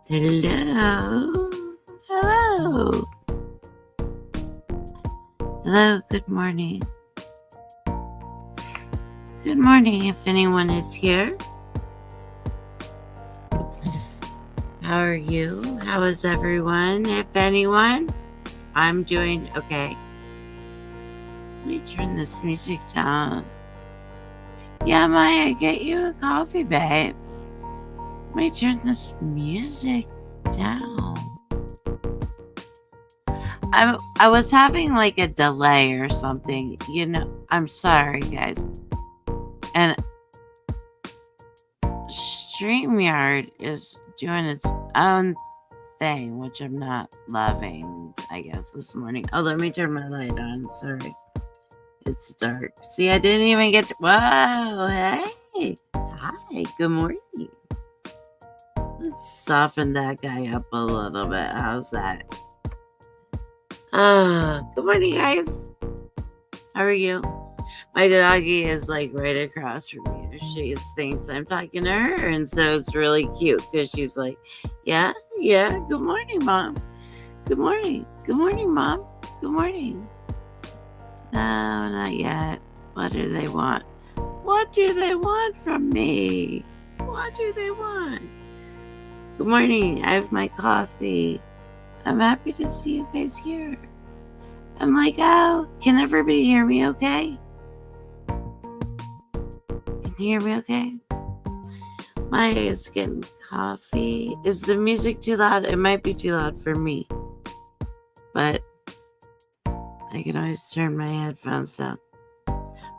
Hello. Hello. Hello. Good morning. Good morning, if anyone is here. How are you? How is everyone? If anyone, I'm doing okay. Let me turn this music down. Yeah, Maya, get you a coffee, babe. Let me turn this music down. I was having like a delay or something. I'm sorry, guys. And StreamYard is doing its own thing, which I'm not loving, I guess, this morning. Oh, let me turn my light on. Sorry. It's dark. See, I didn't even get to. Whoa, hey. Hi, good morning. Let's soften that guy up a little bit. How's that? Good morning, guys. How are you? My doggie is like right across from me. She thinks I'm talking to her, and so it's really cute because she's like, yeah, good morning, Mom. Good morning. Good morning, Mom. Good morning. No, not yet. What do they want? What do they want from me? What do they want? Good morning. I have my coffee. I'm happy to see you guys here. I'm like, oh, can everybody hear me okay? Can you hear me okay? Maya's getting coffee. Is the music too loud? It might be too loud for me. But I can always turn my headphones down.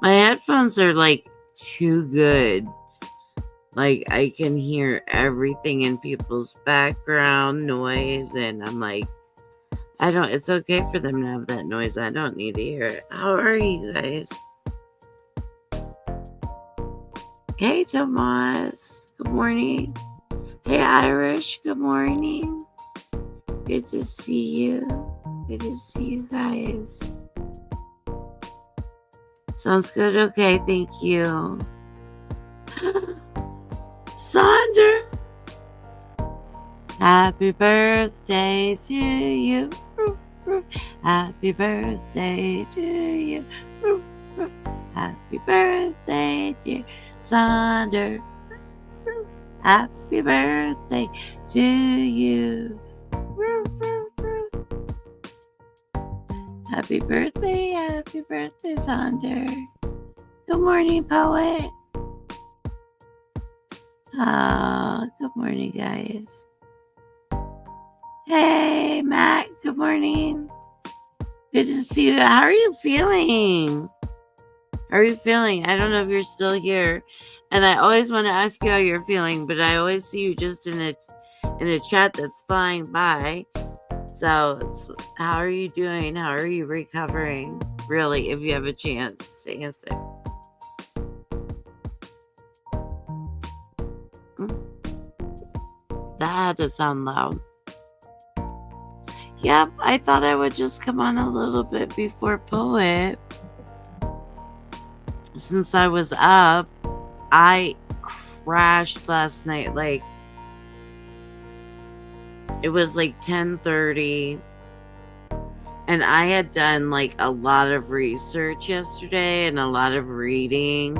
My headphones are like too good. Like I can hear everything in people's background noise, and I'm like, it's okay for them to have that noise. I don't need to hear it. How are you guys? Hey, Tomas. Good morning. Hey, Irish. Good morning. Good to see you. Good to see you guys. Sounds good. Okay, thank you. Sandra. Happy birthday to you. Happy birthday to you. Happy birthday, dear Sandra. Happy birthday to you. Happy birthday, Sandra. Good morning, poet. Good morning, guys. Hey, Matt. Good morning. Good to see you. How are you feeling? How are you feeling? I don't know if you're still here. And I always want to ask you how you're feeling, but I always see you just in a chat that's flying by. So, how are you doing? How are you recovering? Really, if you have a chance to answer. That had to sound loud. Yep, I thought I would just come on a little bit before Poet. Since I was up, I crashed last night. Like, it was like 10:30. And I had done like a lot of research yesterday and a lot of reading.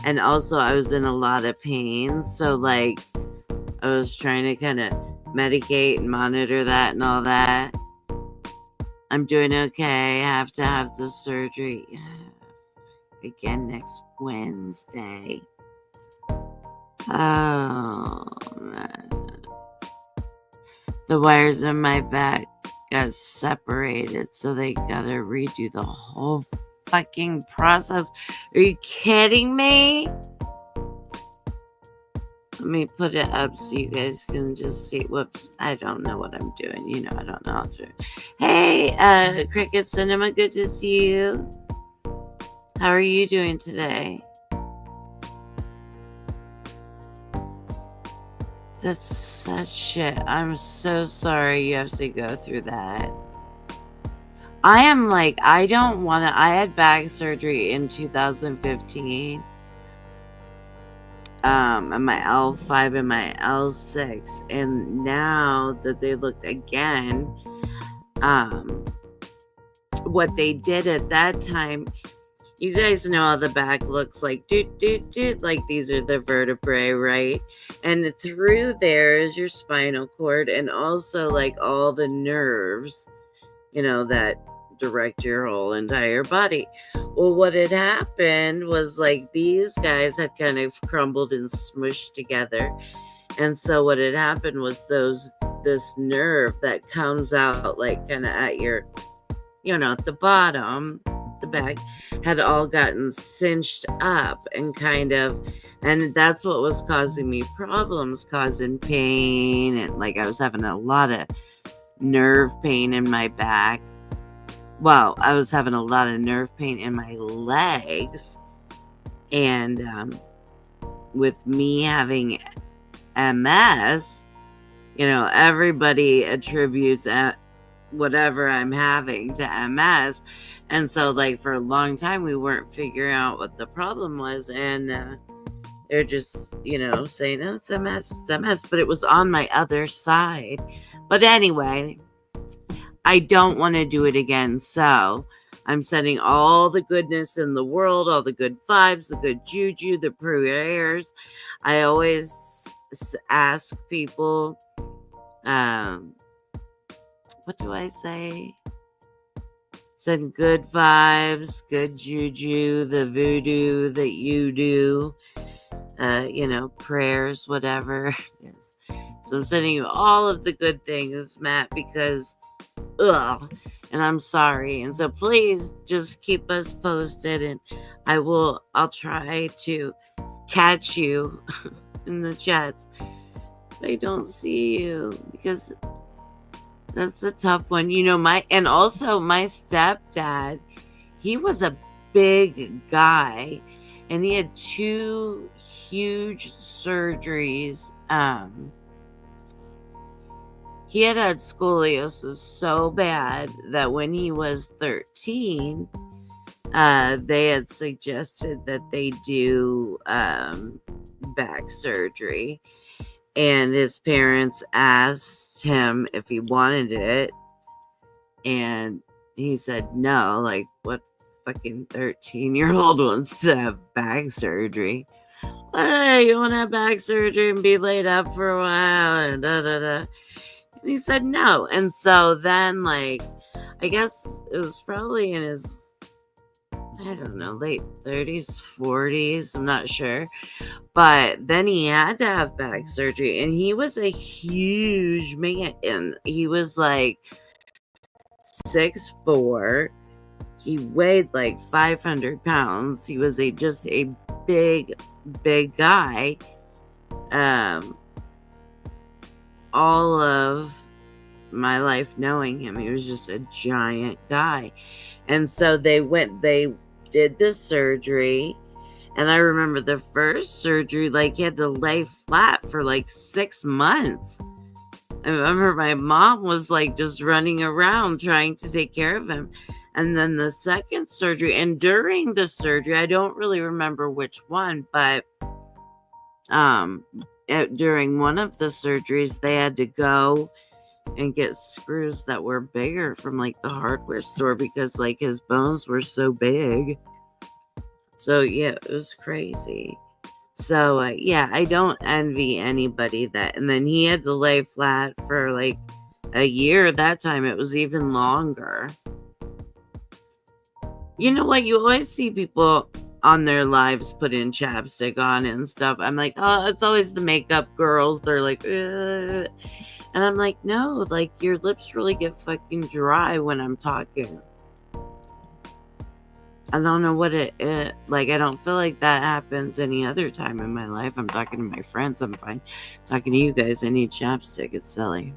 And also I was in a lot of pain. So like I was trying to kind of medicate and monitor that and all that. I'm doing okay. I have to have the surgery again next Wednesday. Oh, man. The wires in my back got separated, so they gotta redo the whole fucking process. Are you kidding me? Let me put it up so you guys can just see. Whoops, I don't know what I'm doing. I don't know how to. Hey, Cricket Cinema, good to see you. How are you doing today? That's such shit. I'm so sorry you have to go through that. I am like, I don't want to. I had back surgery in 2015. and my L5 and my L6. And now that they looked again, what they did at that time, you guys know how the back looks like, like these are the vertebrae, right? And through there is your spinal cord and also like all the nerves, that direct your whole entire body. Well, what had happened was like these guys had kind of crumbled and smushed together. And so what had happened was this nerve that comes out like kind of at your, at the bottom, the back, had all gotten cinched up and and that's what was causing me problems, causing pain. And like I was having a lot of nerve pain in my back. Well, I was having a lot of nerve pain in my legs. And with me having MS, everybody attributes whatever I'm having to MS. And so, like, for a long time, we weren't figuring out what the problem was. And they're just, saying, oh, it's MS, it's MS. But it was on my other side. But anyway, I don't want to do it again. So I'm sending all the goodness in the world, all the good vibes, the good juju, the prayers. I always ask people, what do I say? Send good vibes, good juju, the voodoo that you do, prayers, whatever. Yes. So I'm sending you all of the good things, Matt, because, and I'm sorry. And so please just keep us posted, and I'll try to catch you in the chats. I don't see you because that's a tough one. And also my stepdad, he was a big guy and he had 2 huge surgeries. He had scoliosis so bad that when he was 13, they had suggested that they do back surgery. And his parents asked him if he wanted it. And he said no. Like, what fucking 13-year-old wants to have back surgery? Hey, you want to have back surgery and be laid up for a while? And And he said no. And so then, like, I guess it was probably in his, I don't know, late 30s, 40s. I'm not sure. But then he had to have back surgery. And he was a huge man. And he was like 6'4". He weighed like 500 pounds. He was just a big, big guy. All of my life knowing him, he was just a giant guy. And so they did the surgery. And I remember the first surgery, like, he had to lay flat for like 6 months. I remember my mom was like just running around trying to take care of him. And then the second surgery, and during the surgery, I don't really remember which one, but during one of the surgeries, they had to go and get screws that were bigger from like the hardware store because like his bones were so big. So yeah, it was crazy. So yeah, I don't envy anybody that. And then he had to lay flat for like a year. That time it was even longer. You know what? You always see people on their lives put in chapstick on and stuff. I'm like, oh, it's always the makeup girls. They're like, ugh. And I'm like, no, like your lips really get fucking dry when I'm talking. I don't know what it like. I don't feel like that happens any other time in my life. I'm talking to my friends. I'm fine. Talking to you guys, I need chapstick. It's silly.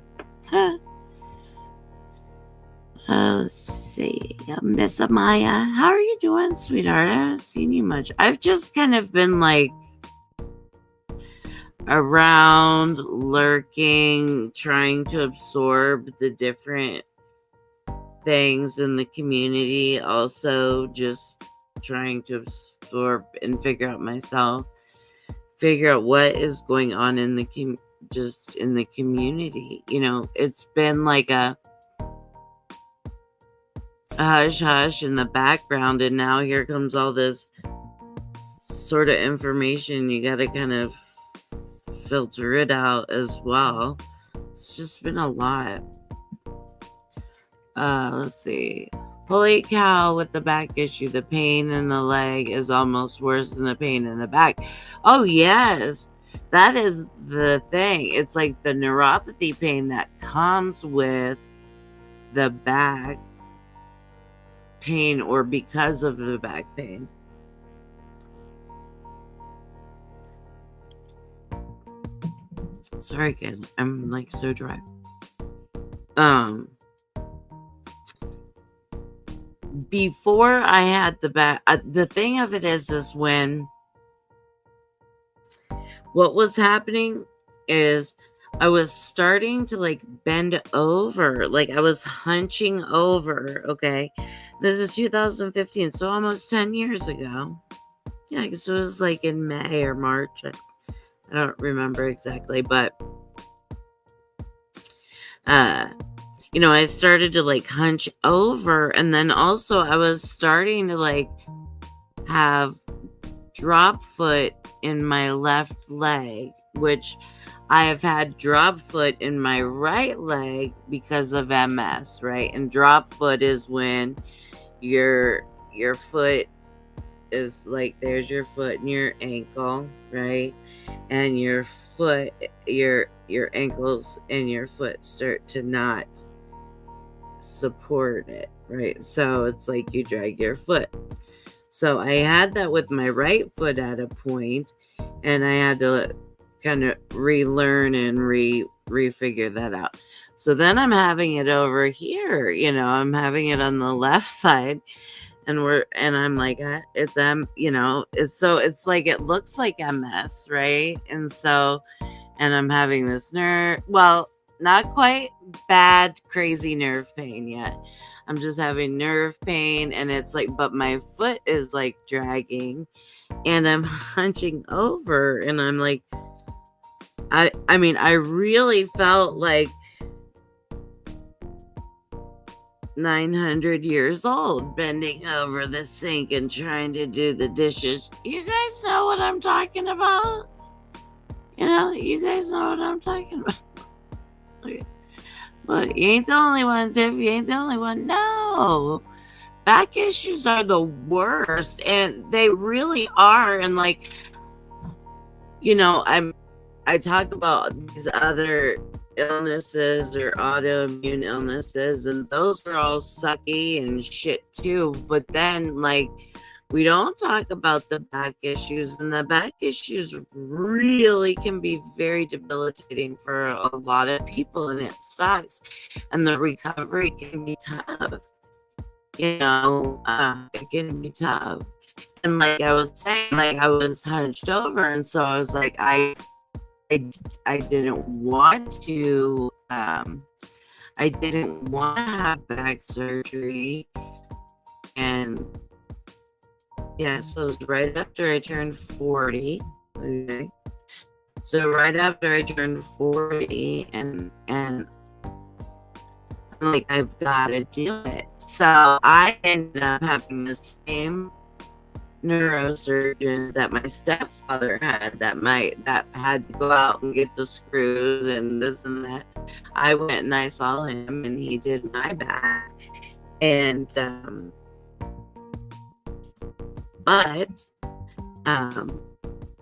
Let's see. Miss Amaya, how are you doing, sweetheart? I haven't seen you much. I've just kind of been like around, lurking, trying to absorb the different things in the community. Also, just trying to absorb and figure out myself. figure out what is going on in the just in the community. You know, it's been like a hush hush in the background, and now here comes all this sort of information. You got to kind of filter it out as well. It's just been a lot. Let's see. Holy cow, with the back issue, the pain in the leg is almost worse than the pain in the back. Oh, yes. That is the thing. It's like the neuropathy pain that comes with the back pain or because of the back pain. Sorry, guys. I'm like so dry. Before I had the back, the thing of it is when what was happening is I was starting to like bend over, like I was hunching over. Okay, this is 2015, so almost 10 years ago. Yeah, because it was like in May or March. I don't remember exactly, but you know, I started to like hunch over, and then also I was starting to like have drop foot in my left leg, which I have had drop foot in my right leg because of MS, right? And drop foot is when your foot is like, there's your foot and your ankle, right? And your foot, your ankles and your foot start to not support it, right? So it's like you drag your foot. So I had that with my right foot at a point, and I had to kind of relearn and refigure that out. So then I'm having it over here, you know, I'm having it on the left side, and I'm like, it's you know, it's like it looks like MS, right? And I'm having this not quite bad crazy nerve pain yet. I'm just having nerve pain, and it's like, but my foot is like dragging, and I'm hunching over, and I'm like, I mean, I really felt like 900 years old bending over the sink and trying to do the dishes. You guys know what I'm talking about? You know, you guys know what I'm talking about. Look, you ain't the only one, Tiff. You ain't the only one. No. Back issues are the worst, and they really are. And like, you know, I talk about these other illnesses or autoimmune illnesses, and those are all sucky and shit too. But then, like, we don't talk about the back issues, and the back issues really can be very debilitating for a lot of people, and it sucks. And the recovery can be tough. You know, it can be tough. And like I was saying, like I was hunched over, and so I was like, I didn't want to have back surgery. And yeah, so it was right after I turned 40. Okay. So right after I turned 40, and I'm like, I've got to do it. So I ended up having the same neurosurgeon that my stepfather had, that had to go out and get the screws and this and that. I went and I saw him, and he did my back. And but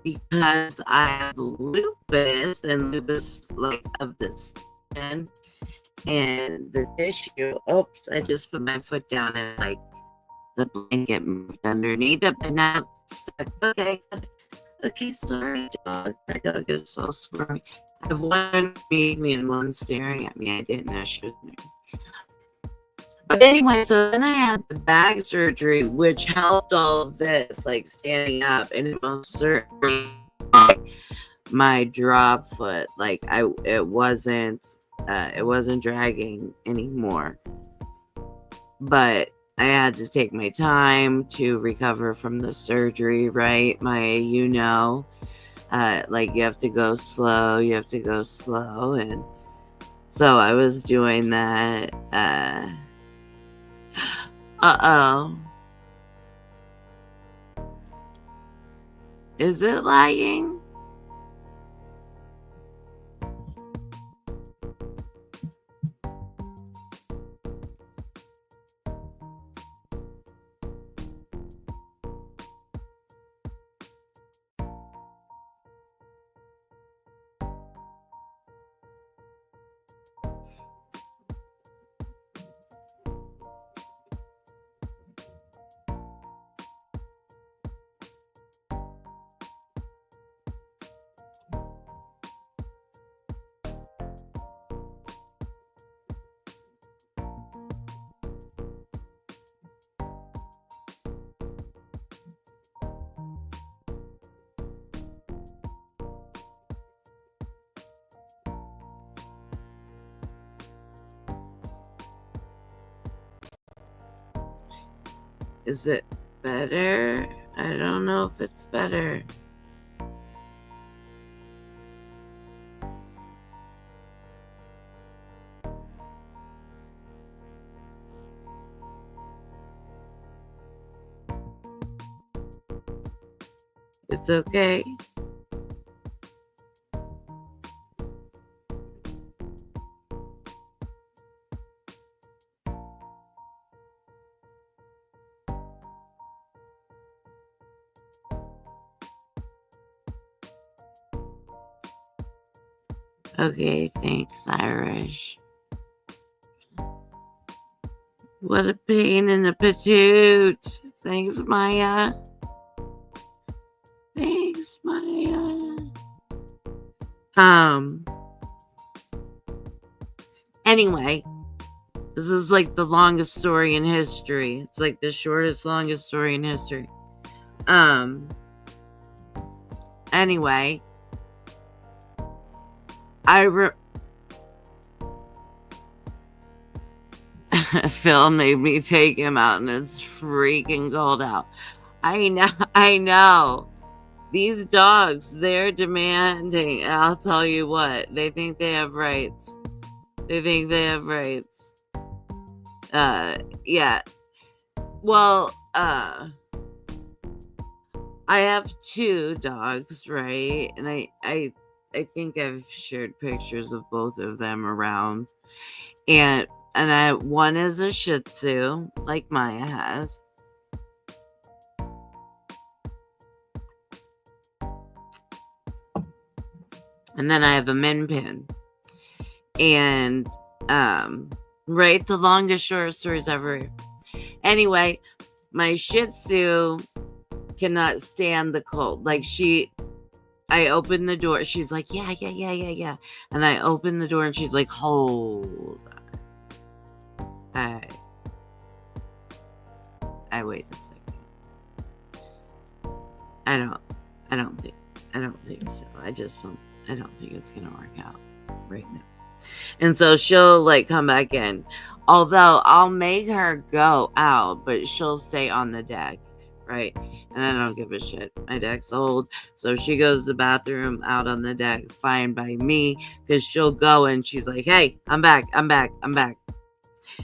because I have lupus, and lupus like of the skin and the tissue. Oops, I just put my foot down, and like the blanket moved underneath it, but now it's stuck. Okay, sorry, dog. My dog is so squirmy. I have one feeding me and one staring at me. I didn't know she was there. But anyway, so then I had the back surgery, which helped all of this, like standing up, and it most certainly my drop foot. Like it wasn't dragging anymore. But I had to take my time to recover from the surgery, right? Like you have to go slow, you have to go slow. And so I was doing that. Uh-oh. Is it lagging? Is it better? I don't know if it's better. It's okay. Okay, thanks, Irish. What a pain in the patoot. Thanks, Maya. Thanks, Maya. Anyway, this is like the longest story in history. It's like the shortest, longest story in history. Anyway, Phil made me take him out, and it's freaking cold out. I know. These dogs, they're demanding. I'll tell you what, they think they have rights. They think they have rights. Yeah. Well, I have 2 dogs, right? And I think I've shared pictures of both of them around. And one is a Shih Tzu, like Maya has. And then I have a Min Pin. And right, the longest short stories ever. Anyway, my Shih Tzu cannot stand the cold. Like I open the door, she's like, yeah. And I open the door and she's like, hold on. I wait a second. I don't think so. I don't think it's gonna work out right now. And so she'll like come back in. Although I'll make her go out, but she'll stay on the deck, right? And I don't give a shit. My deck's old. So she goes to the bathroom out on the deck, fine by me, because she'll go and she's like, hey, I'm back.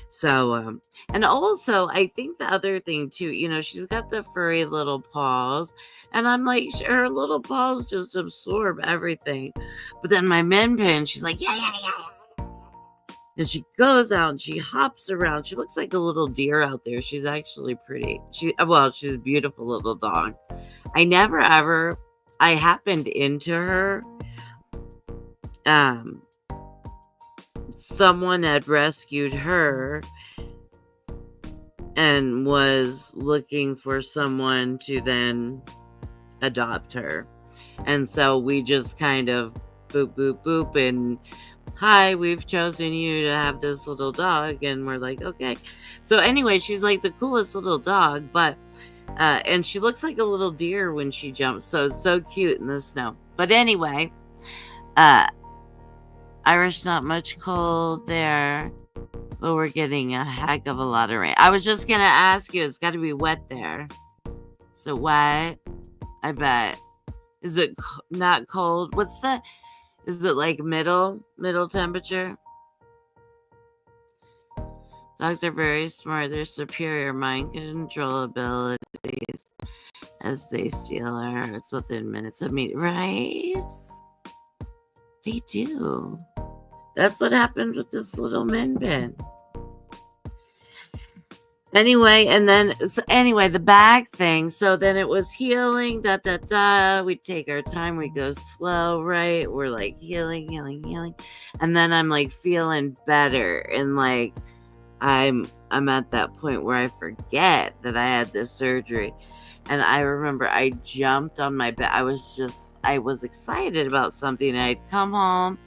So, and also, I think the other thing too, she's got the furry little paws, and I'm like, her little paws just absorb everything. But then my Min Pin, she's like, yeah. And she goes out and she hops around. She looks like a little deer out there. She's actually pretty. She's a beautiful little dog. I happened into her. Someone had rescued her and was looking for someone to then adopt her. And so we just kind of boop, and hi, we've chosen you to have this little dog. And we're like, okay. So anyway, she's like the coolest little dog, but and she looks like a little deer when she jumps. So cute in the snow. But anyway, Irish, not much cold there, but we're getting a heck of a lot of rain. I was just going to ask you, it's got to be wet there. So wet? I bet. Is it not cold? What's that? Is it like middle temperature? Dogs are very smart. Their superior mind control abilities as they steal our hearts within minutes of meat. Right? They do. That's what happened with this little Min Bin. Anyway, the bag thing. So then it was healing, We take our time, we go slow, right? We're like healing. And then I'm like feeling better. And like I'm at that point where I forget that I had this surgery. And I remember I jumped on my bed. I was excited about something. I'd come home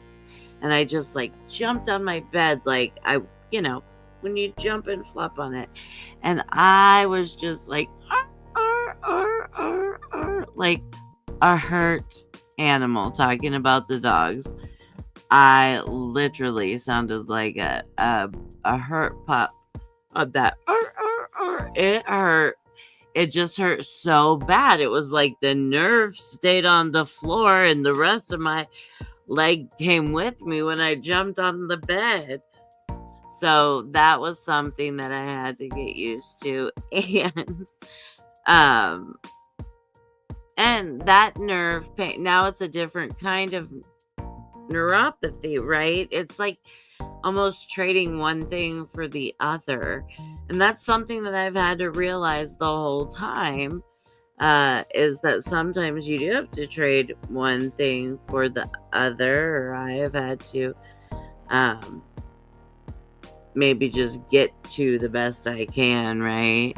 and I just like jumped on my bed like when you jump and flop on it. And I was just like, like a hurt animal talking about the dogs. I literally sounded like a hurt pup of that. It hurt. It just hurt so bad. It was like the nerve stayed on the floor and the rest of my leg came with me when I jumped on the bed. So that was something that I had to get used to. And that nerve pain, now it's a different kind of neuropathy, right? It's like almost trading one thing for the other. And that's something that I've had to realize the whole time, is that sometimes you do have to trade one thing for the other, or I have had to maybe just get to the best I can, right?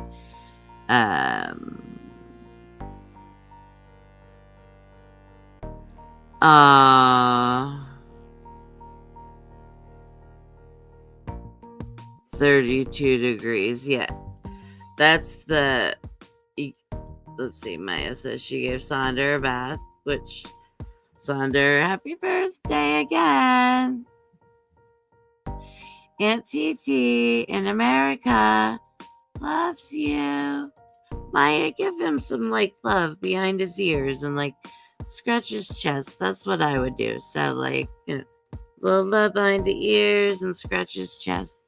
32 degrees. Yeah. That's let's see, Maya says she gave Sonder a bath, which Sonder, happy birthday again. Aunt TT in America loves you. Maya, give him some like love behind his ears and like scratch his chest. That's what I would do. So like, little love behind the ears and scratch his chest.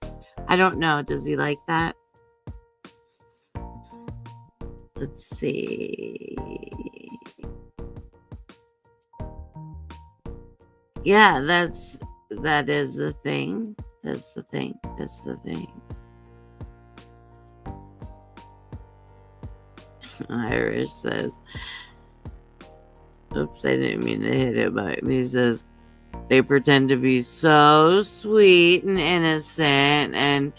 I don't know. Does he like that? Let's see. Yeah, that is the thing. That's the thing. Irish says, oops, I didn't mean to hit it, but he says, they pretend to be so sweet and innocent and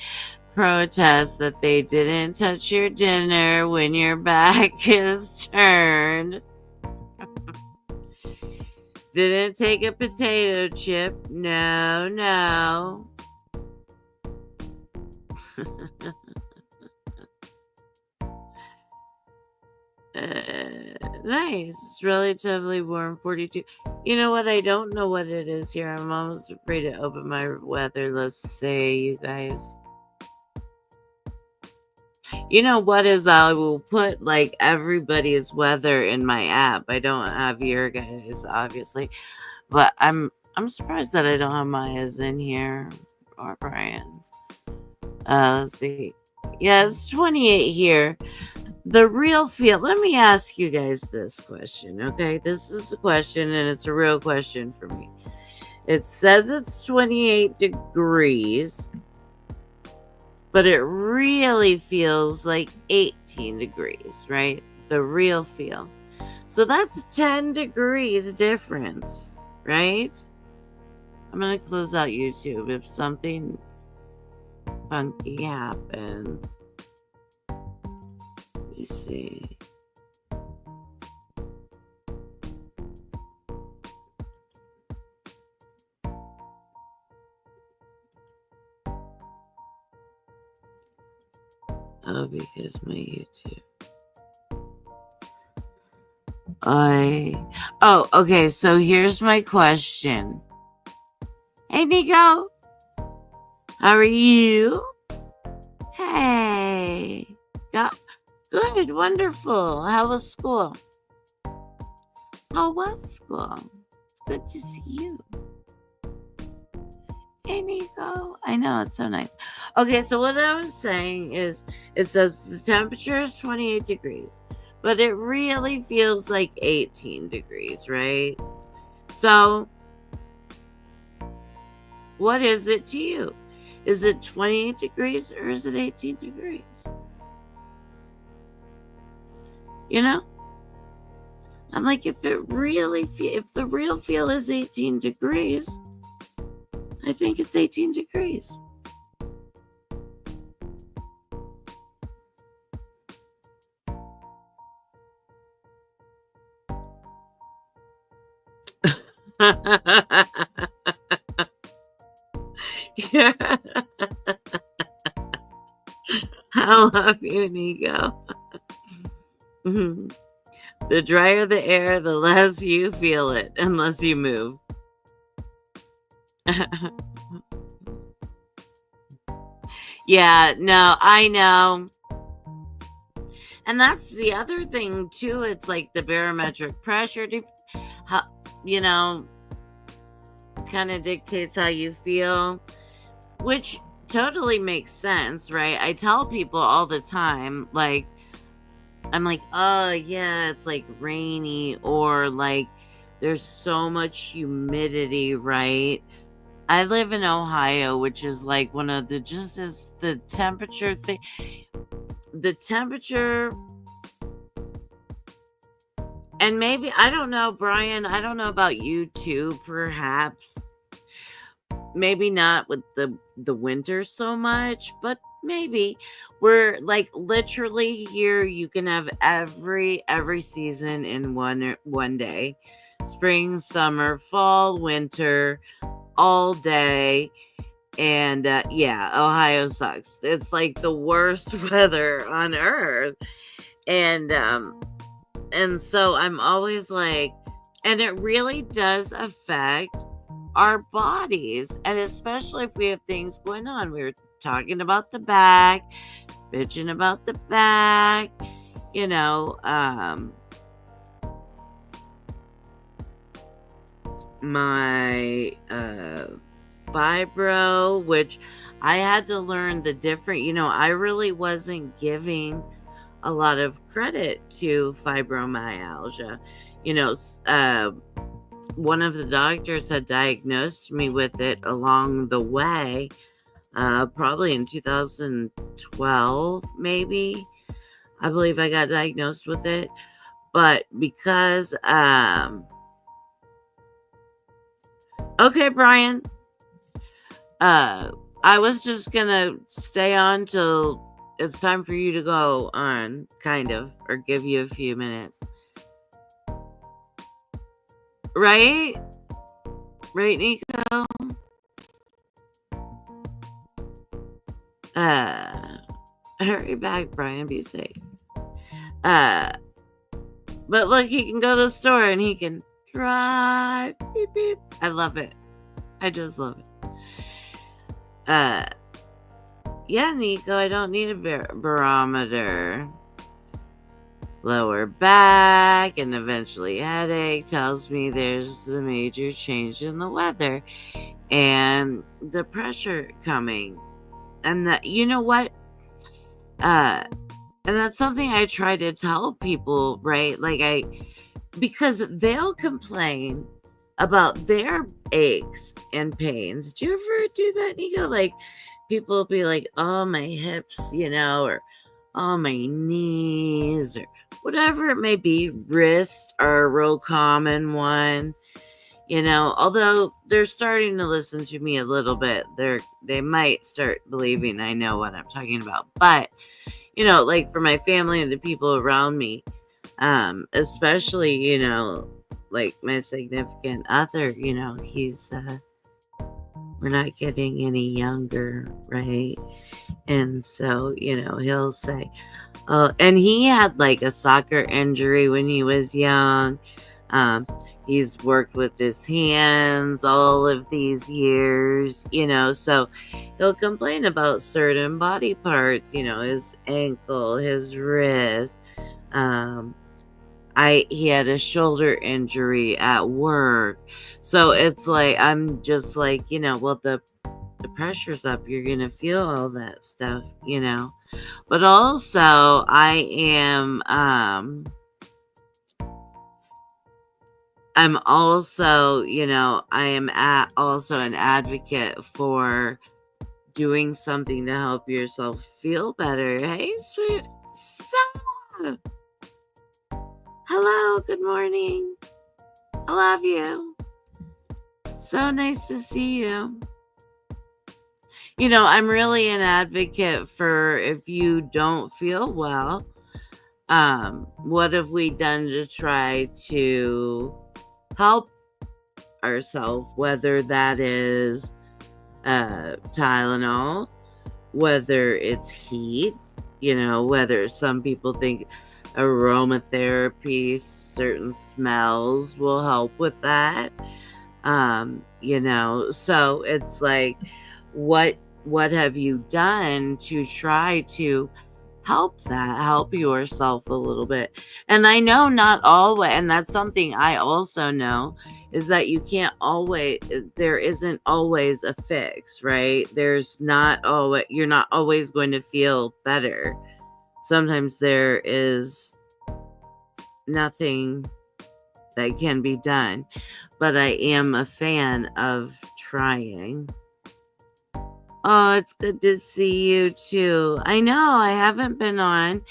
protest that they didn't touch your dinner when your back is turned. Didn't take a potato chip. No. Nice. It's relatively warm, 42. You know what? I don't know what it is here. I'm almost afraid to open my weather. Let's say, you guys. You know what is, I will put like everybody's weather in my app. I don't have your guys, obviously. But I'm surprised that I don't have Maya's in here or Brian's. Let's see. Yeah, it's 28 here. The real feel. Let me ask you guys this question, okay? This is a question, and it's a real question for me. It says it's 28 degrees, but it really feels like 18 degrees, right? The real feel. So that's 10 degrees difference, right? I'm going to close out YouTube if something funky happens. Let me see. Oh, because my YouTube. Oh, okay. So here's my question. Hey, Nico. How are you? Hey. Good. Wonderful. How was school? How was school? It's good to see you. Hey, Nico. I know, it's so nice. Okay, so what I was saying is it says the temperature is 28 degrees, but it really feels like 18 degrees, right? So, what is it to you? Is it 28 degrees or is it 18 degrees? You know? I'm like, if the real feel is 18 degrees, I think it's 18 degrees. Yeah. I love you, Nico. The drier the air, the less you feel it, unless you move. Yeah, no, I know. And that's the other thing too. It's like the barometric pressure, how, you know, kind of dictates how you feel, which totally makes sense, right? I tell people all the time, like, I'm like, oh, yeah, it's like rainy, or like there's so much humidity, right? I live in Ohio, which is like one of the just as the temperature thing, the temperature, and maybe I don't know, Brian, I don't know about you too, perhaps. Maybe not with the winter so much, but maybe we're like literally here you can have every season in one day. Spring, summer, fall, winter, all day. And yeah, Ohio sucks. It's like the worst weather on earth. And so I'm always like, and it really does affect our bodies, and especially if we have things going on. We were talking about the back, bitching about the back, you know, my fibro, which I had to learn the different, I really wasn't giving a lot of credit to fibromyalgia. One of the doctors had diagnosed me with it along the way, probably in 2012, maybe. I believe I got diagnosed with it. But because, okay, Brian, I was just gonna stay on till it's time for you to go on, kind of, or give you a few minutes. Right? Right, Nico? Hurry back, Brian. Be safe. But look, he can go to the store and he can drive. Beep, beep. I love it. I just love it. Yeah, Nico, I don't need a barometer. Lower back and eventually headache tells me there's a major change in the weather and the pressure coming. And that, you know what? And that's something I try to tell people, right? Because they'll complain about their aches and pains. Do you ever do that, Nico? Like, people will be like, oh, my hips, or oh, my knees, or whatever it may be. Wrists are a real common one. Although they're starting to listen to me a little bit, they might start believing I know what I'm talking about. But, like for my family and the people around me, especially, like my significant other, he's, we're not getting any younger, right? And so, he'll say, oh, and he had like a soccer injury when he was young. He's worked with his hands all of these years, so he'll complain about certain body parts, his ankle, his wrist. I he had a shoulder injury at work. So it's like I'm just like, well, the pressure's up. You're gonna feel all that stuff. But also I'm also, I am also an advocate for doing something to help yourself feel better. Hey, sweet Sarah. Hello, good morning. I love you. So nice to see you. I'm really an advocate for if you don't feel well, what have we done to try to help ourselves, whether that is Tylenol, whether it's heat, whether some people think aromatherapy, certain smells will help with that. So it's like, what have you done to try to help yourself a little bit? And I know not always, and that's something I also know, is that you can't always, there isn't always a fix, right? There's not always, you're not always going to feel better. Sometimes there is nothing that can be done, but I am a fan of trying. Oh, it's good to see you too. I know I haven't been on,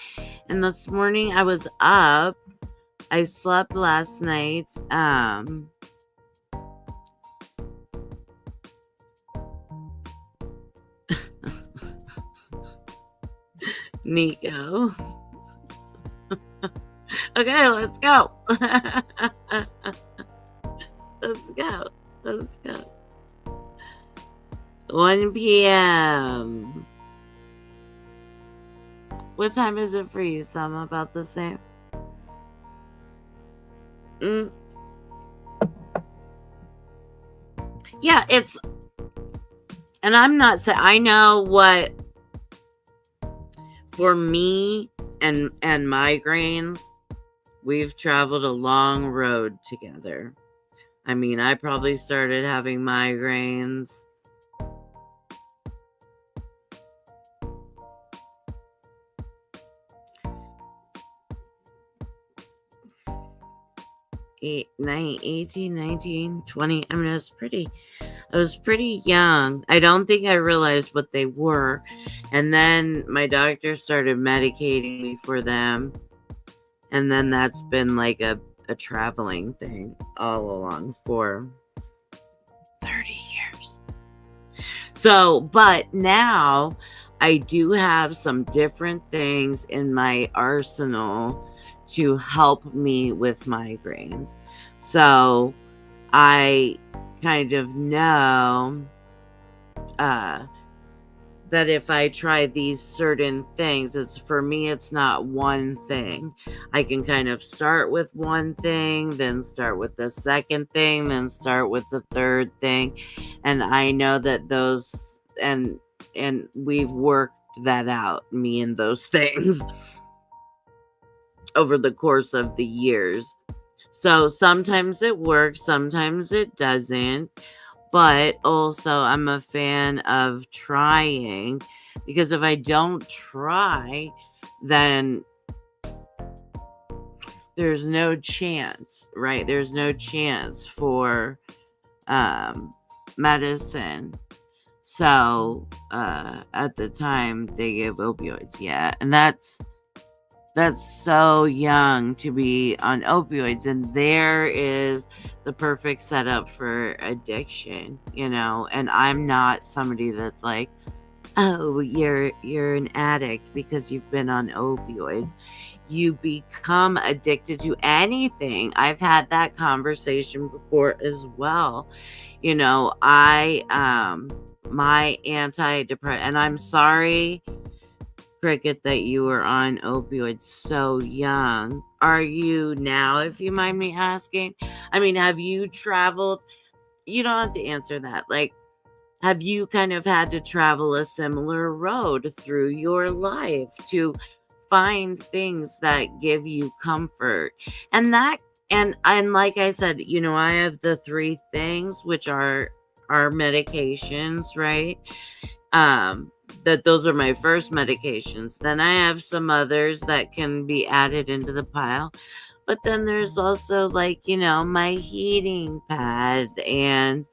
and this morning I was up. I slept last night. Nico. Okay, let's go. Let's go. Let's go. 1 p.m. What time is it for you, Selma? About the same? Yeah, it's, and I'm not saying, I know what, for me and migraines, we've traveled a long road together. I mean, I probably started having migraines eight, 18, 19, 20. I mean, I was pretty young. I don't think I realized what they were. And then my doctor started medicating me for them. And then that's been like a traveling thing all along for 30 years. So, but now I do have some different things in my arsenal to help me with migraines. So I kind of know that if I try these certain things, for me, it's not one thing. I can kind of start with one thing, then start with the second thing, then start with the third thing. And I know that those, and we've worked that out, me and those things, over the course of the years. So sometimes it works, sometimes it doesn't. But also, I'm a fan of trying, because if I don't try, then there's no chance, right? There's no chance for medicine. So at the time, they give opioids, yeah, and that's so young to be on opioids, and there is the perfect setup for addiction, and I'm not somebody that's like, oh, you're an addict because you've been on opioids. You become addicted to anything. I've had that conversation before as well. I my antidepressant, and I'm sorry, Cricket, that you were on opioids so young. Are you now, if you mind me asking? I mean, have you traveled? You don't have to answer that. Like, have you kind of had to travel a similar road through your life to find things that give you comfort. And that and like I said, I have the three things, which are our medications, right? um that those are my first medications. Then I have some others that can be added into the pile, but then there's also, like, my heating pad, and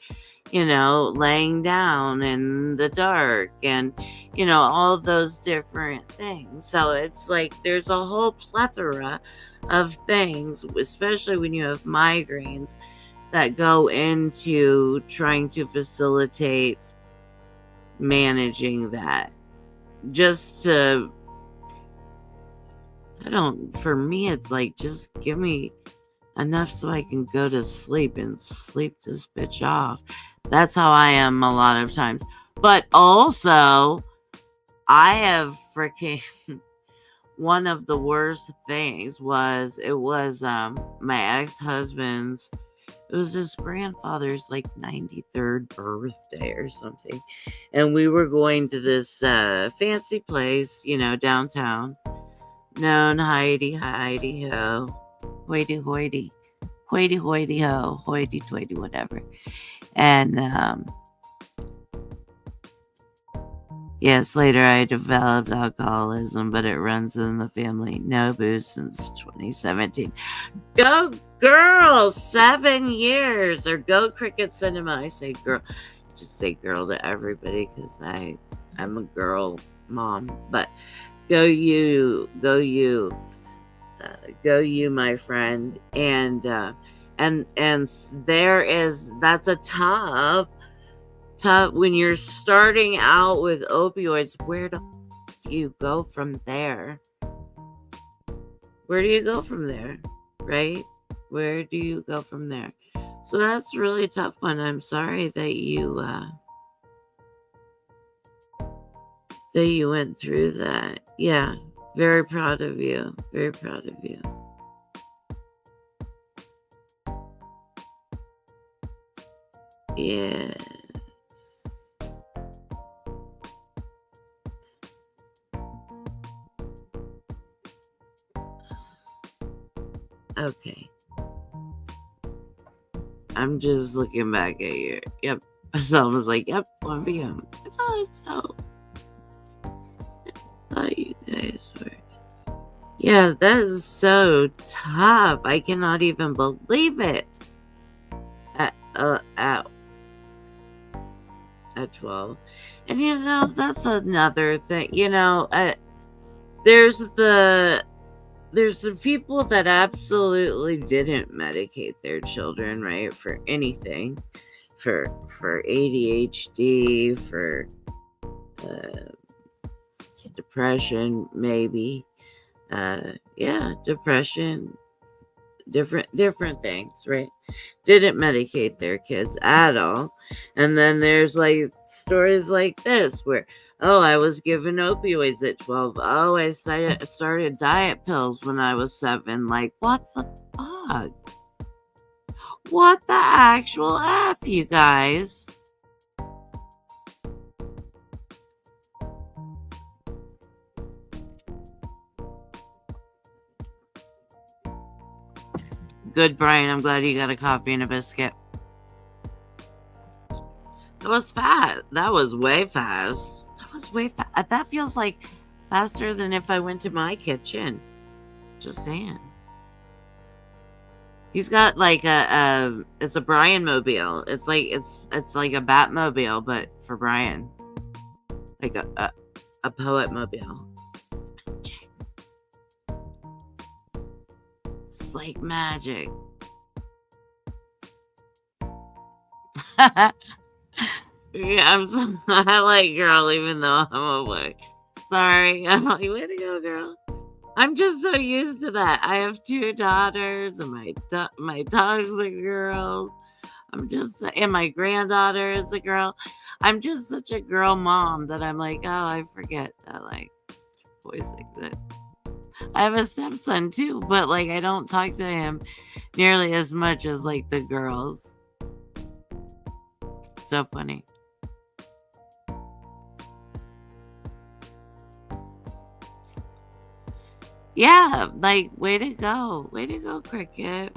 laying down in the dark, and all those different things. So it's like there's a whole plethora of things, especially when you have migraines, that go into trying to facilitate managing that. Just to, for me, it's like, just give me enough so I can go to sleep and sleep this bitch off. That's how I am a lot of times. But also, I have freaking one of the worst things was, it was my ex-husband's, it was his grandfather's like 93rd birthday or something. And we were going to this fancy place, downtown, known Heidi ho, hoity hoity, hoity hoity ho, hoity toity, whatever. And yes, later I developed alcoholism, but it runs in the family. No booze since 2017. Go girl, 7 years. Or go Cricket Cinema. I say girl. I just say girl to everybody because I'm a girl mom. But go you, my friend. And that's a tough when you're starting out with opioids. Where do you go from there? Where do you go from there? Right? Where do you go from there? So that's really a tough one. I'm sorry that you went through that. Yeah, very proud of you. Very proud of you. Yeah. Okay. I'm just looking back at you. Yep. Someone's like, yep, 1 p.m. I thought so. I thought you guys were. Yeah, that is so tough. I cannot even believe it. At 12. And that's another thing. There's the people that absolutely didn't medicate their children, right? For anything. For ADHD, for depression, maybe. Depression, different things, right? Didn't medicate their kids at all. And then there's like stories like this where, oh, I was given opioids at 12. Oh, I started diet pills when I was 7. Like, what the fuck? What the actual F, you guys? Good, Brian. I'm glad you got a coffee and a biscuit. That was fast. That was way fast. That feels like faster than if I went to my kitchen. Just saying. He's got like it's a Brian mobile. It's like a Batmobile, but for Brian. Like a poet mobile. It's like magic. Yeah, I like girl even though I'm away. Sorry. I'm like, way to go, girl. I'm just so used to that. I have 2 daughters, and my dogs are girls. And my granddaughter is a girl. I'm just such a girl mom that I'm like, oh, I forget that like boys exist. I have a stepson too, but like I don't talk to him nearly as much as like the girls. So funny. Yeah, like way to go. Way to go, Cricket.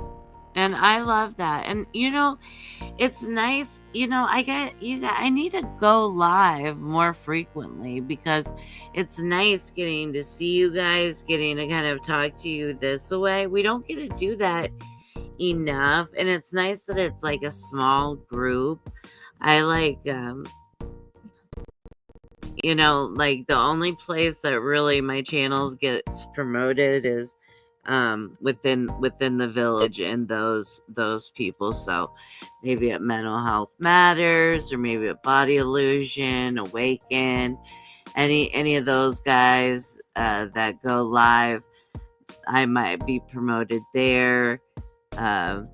And I love that. And it's nice, I need to go live more frequently because it's nice getting to see you guys, getting to kind of talk to you this way. We don't get to do that enough, and it's nice that it's like a small group. I like like the only place that really my channels gets promoted is within the village and those people. So maybe at Mental Health Matters, or maybe at Body Illusion, Awaken, any of those guys that go live, I might be promoted there. But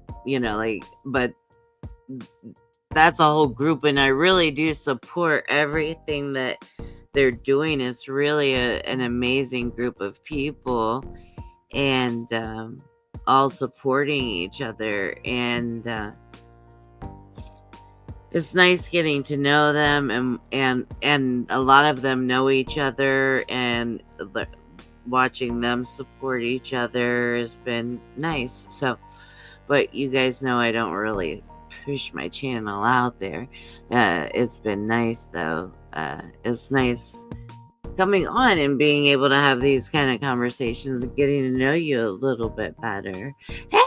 that's a whole group, and I really do support everything that they're doing. It's really an amazing group of people, and all supporting each other, and it's nice getting to know them, and a lot of them know each other, and watching them support each other has been nice. So, but you guys know I don't really push my channel out there. It's been nice though. It's nice coming on and being able to have these kind of conversations and getting to know you a little bit better. Hey!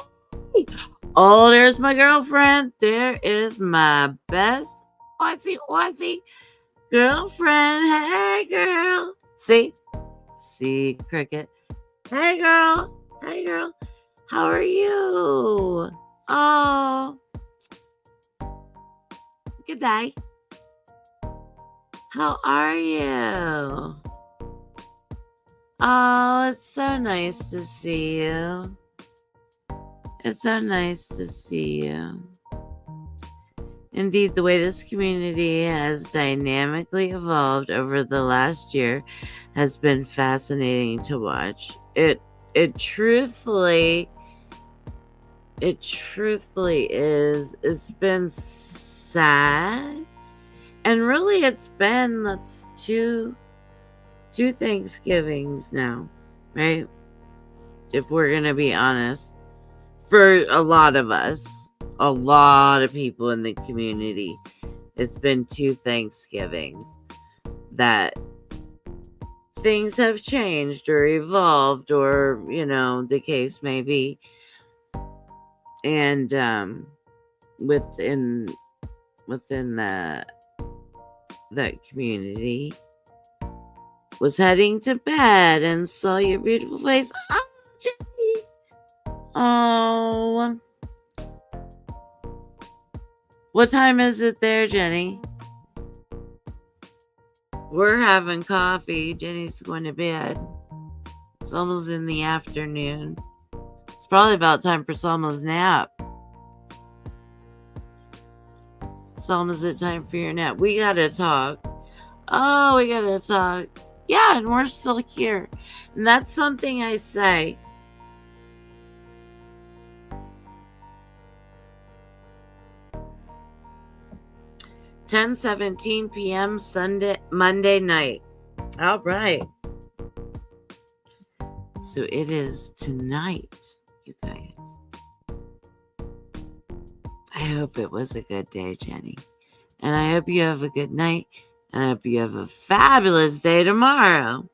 Oh, there's my girlfriend. There is my best Aussie girlfriend. Hey, girl. See, Cricket. Hey, girl. Hey, girl. How are you? Oh, good day. How are you? Oh, it's so nice to see you. It's so nice to see you. Indeed, the way this community has dynamically evolved over the last year has been fascinating to watch. It truthfully is. It's been sad, and really it's been two Thanksgivings now, right? If we're gonna be honest, for a lot of us, a lot of people in the community, it's been 2 Thanksgivings that things have changed or evolved, or the case may be. And within that community, was heading to bed and saw your beautiful face. Oh, Jenny. Oh. What time is it there, Jenny? We're having coffee. Jenny's going to bed. It's almost in the afternoon. It's probably about time for Selma's nap. Selma, is it time for your nap? We gotta talk. Oh, we gotta talk. Yeah, and we're still here. And that's something I say. (10:17 p.m. Monday night. All right. So it is tonight, you guys. I hope it was a good day, Jenny. And I hope you have a good night. And I hope you have a fabulous day tomorrow.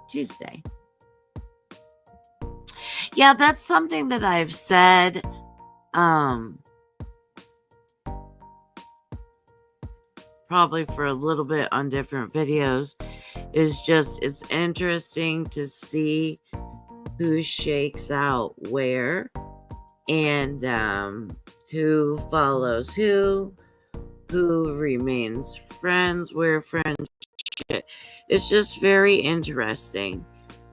Tuesday. Yeah, that's something that I've said. Probably for a little bit on different videos. It's interesting to see who shakes out where, and who follows who remains friends, where friendship. It's just very interesting.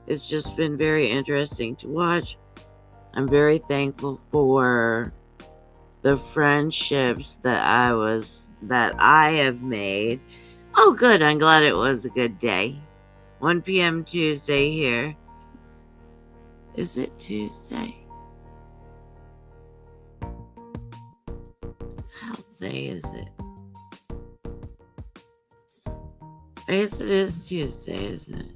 It's just been very interesting to watch. I'm very thankful for the friendships that I have made. Oh, good. I'm glad it was a good day. 1 p.m. Tuesday here. Is it Tuesday? How day is it? I guess it is Tuesday, isn't it?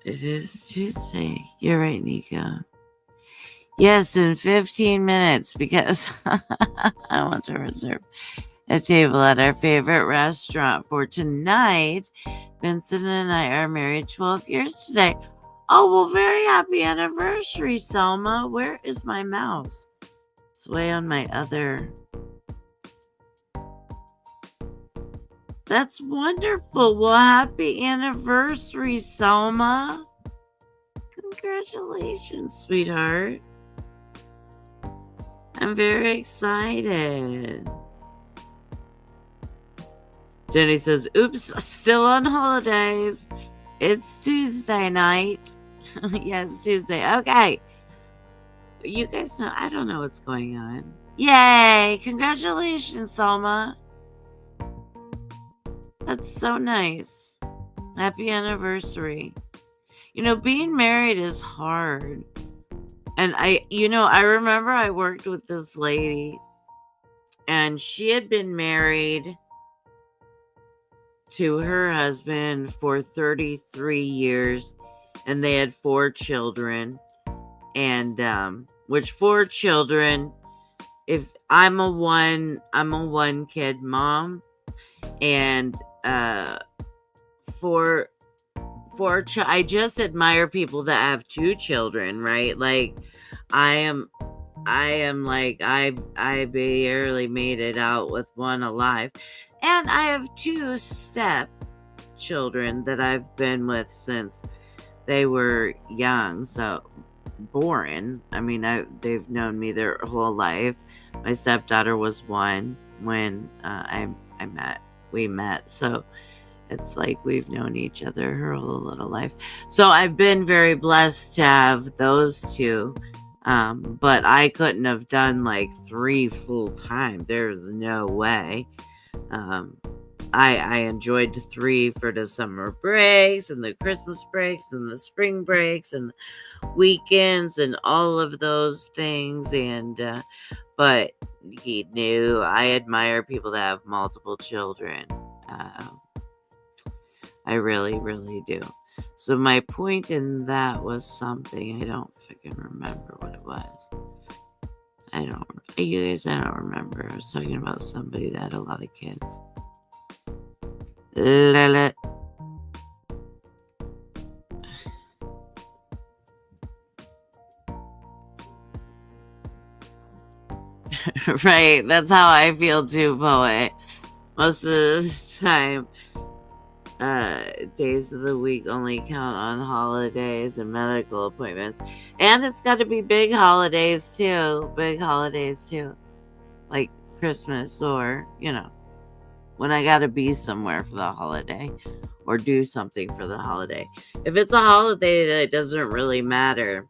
It is Tuesday. You're right, Nico. Yes, in 15 minutes because I want to reserve a table at our favorite restaurant for tonight. Vincent and I are married 12 years today. Oh, well, very happy anniversary, Selma. Where is my mouse? It's way on my other. That's wonderful. Well, happy anniversary, Selma. Congratulations, sweetheart. I'm very excited. Jenny says, oops, still on holidays. It's Tuesday night. Yes, Tuesday. Okay. You guys know, I don't know what's going on. Yay! Congratulations, Selma. That's so nice. Happy anniversary. Being married is hard. And I remember I worked with this lady and she had been married to her husband for 33 years and they had 4 children. And which 4 children, if I'm a one kid mom, and I just admire people that have 2 children, right? Like I am like I barely made it out with one alive. And I have 2 step children that I've been with since they were young. So boring. I mean, they've known me their whole life. My stepdaughter was 1 when we met. So it's like we've known each other her whole little life. So I've been very blessed to have those 2. But I couldn't have done like 3 full time. There's no way. I enjoyed 3 for the summer breaks and the Christmas breaks and the spring breaks and weekends and all of those things. And but he knew I admire people that have multiple children. I really, really do. So my point in that was something. I don't freaking remember what it was. I don't remember. I was talking about somebody that had a lot of kids. Lilith. Right, that's how I feel too, poet. Most of the time, days of the week only count on holidays and medical appointments. And it's got to be big holidays too. Like Christmas or, when I got to be somewhere for the holiday or do something for the holiday. If it's a holiday that doesn't really matter,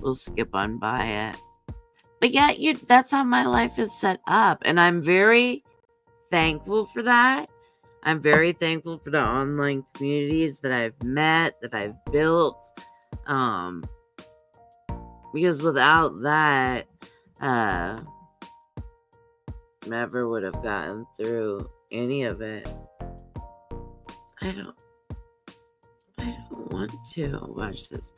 we'll skip on by it. But yeah, that's how my life is set up. And I'm very thankful for that. I'm very thankful for the online communities that I've met, that I've built. Because without that, never would have gotten through any of it. I don't want to watch this.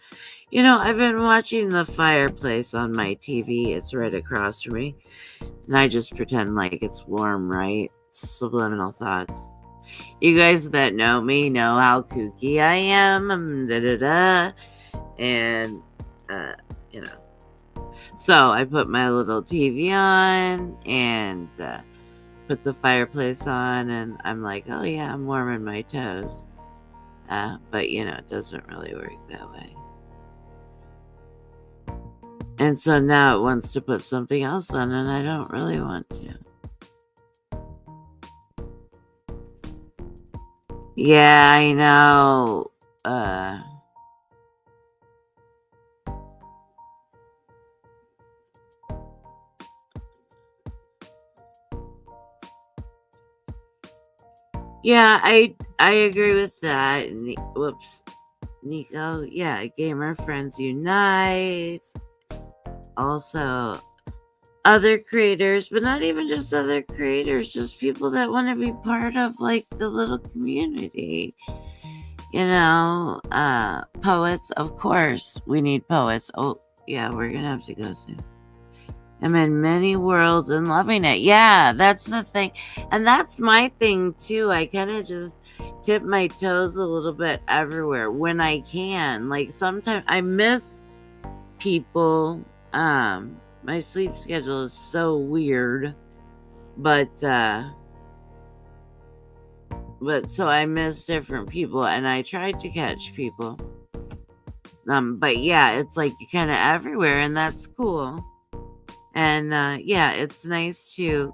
I've been watching The Fireplace on my TV. It's right across from me. And I just pretend like it's warm, right? Subliminal thoughts. You guys that know me know how kooky I am. And, So I put my little TV on and put the fireplace on. And I'm like, oh yeah, I'm warming my toes. But, it doesn't really work that way. And so now it wants to put something else on, and I don't really want to. Yeah, I know. Yeah, I agree with that. Whoops. Nico, yeah, Gamer Friends Unite. Also, other creators, but not even just other creators, just people that want to be part of like the little community. poets. Of course, we need poets. Oh, yeah, we're gonna have to go soon. I'm in many worlds and loving it. Yeah, that's the thing. And that's my thing too. I kind of just tip my toes a little bit everywhere when I can. Like sometimes I miss people. My sleep schedule is so weird. But so I miss different people and I try to catch people. But yeah, it's like you're kind of everywhere and that's cool. And yeah, it's nice to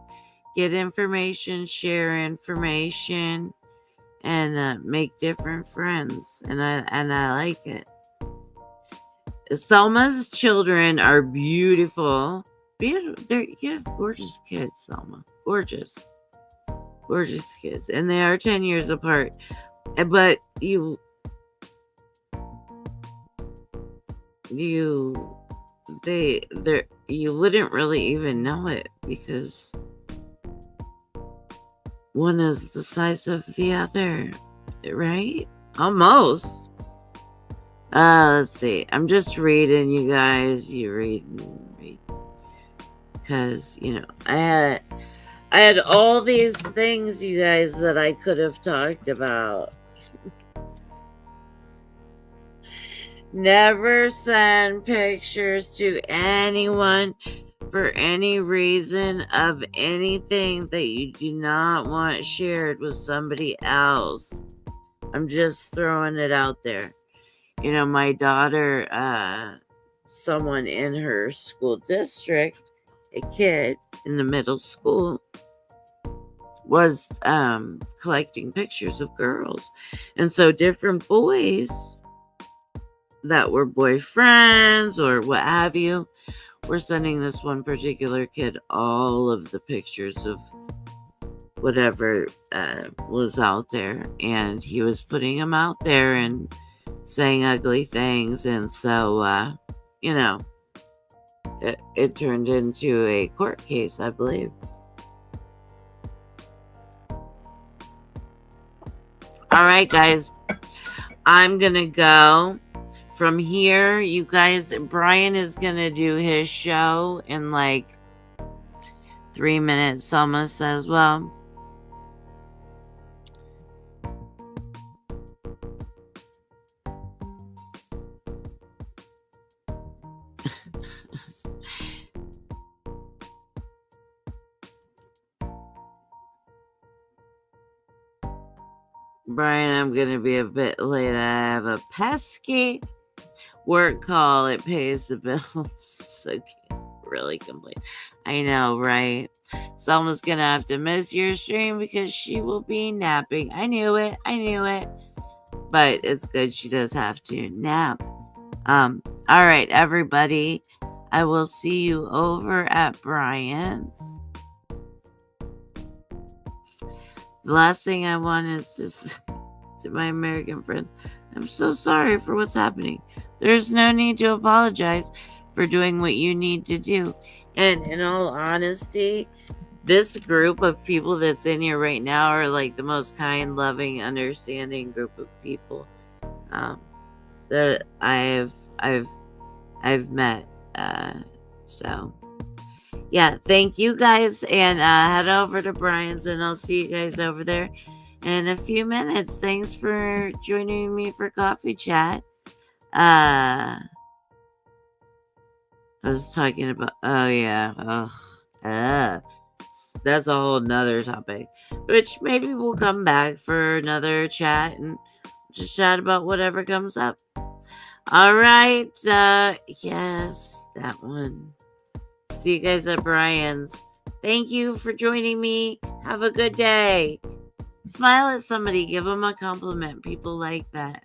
get information, share information, and make different friends. And I like it. Selma's children are beautiful. You have gorgeous kids, Selma. Gorgeous kids, and they are 10 years apart. But you wouldn't really even know it because one is the size of the other, right? Almost. Let's see. I'm just reading, you guys. You read. Because, I had all these things, you guys, that I could have talked about. Never send pictures to anyone for any reason of anything that you do not want shared with somebody else. I'm just throwing it out there. My daughter, someone in her school district, a kid in the middle school, was collecting pictures of girls. And so different boys that were boyfriends or what have you were sending this one particular kid all of the pictures of whatever was out there. And he was putting them out there and saying ugly things. And so, it turned into a court case, I believe. All right, guys. I'm going to go. From here, you guys, Brian is going to do his show in like 3 minutes, Selma says. Well, Brian, I'm going to be a bit late. I have a pesky work call. It pays the bills. So can't really complain. I know, right? Selma's going to have to miss your stream because she will be napping. I knew it. But it's good she does have to nap. All right, everybody. I will see you over at Brian's. The last thing I want is just to my American friends, I'm so sorry for what's happening. There's no need to apologize for doing what you need to do. And in all honesty, this group of people that's in here right now are like the most kind, loving, understanding group of people that I've met. So yeah, thank you guys, and head over to Brian's, and I'll see you guys over there in a few minutes. Thanks for joining me for coffee chat. I was talking about, oh yeah, that's a whole nother topic, which maybe we'll come back for another chat and just chat about whatever comes up. All right, yes, that one. See you guys at Brian's. Thank you for joining me. Have a good day. Smile at somebody. Give them a compliment. People like that.